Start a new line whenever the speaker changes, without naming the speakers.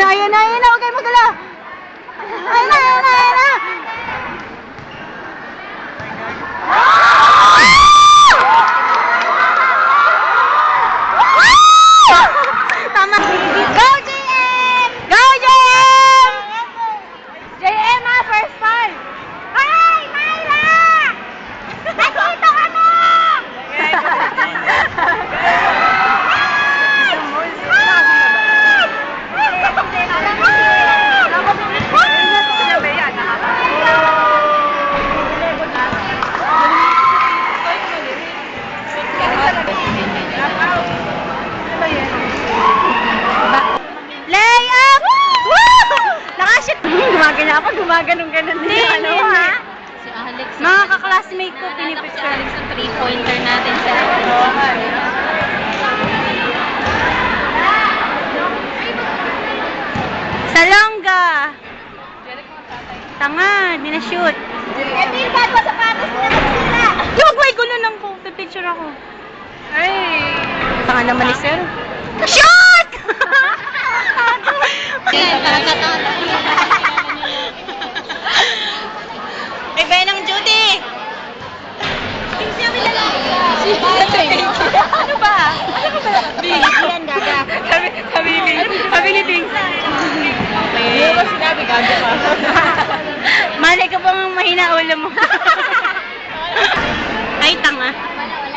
ayan na, huwag kayo magala. Ayan na. Tama. Go, JM! Go, JM! JM, first time. Hi, Myra! Nandito kami! Lay up! Woo! Nakashit! Gumaganong-ganon din. Ano ha?
Si Alex.
Mga kaklasmate ko, pinipicture.
Si Alex ang 3-pointer natin sa
Salonga! Tanga, di na shoot.
Emil, bago sapatos na nagsira.
Yung may gulo lang ko, pipicture ako.
Ay!
Tanga naman ni sir. Shoot! Bebe ng Judy! Ano ba? Bing. Yan, gaga. Sabi ni Bing. Okay. Hindi mo sinabi, gaga pa. Malay ka bang mahina ulo mo? Ay, tanga.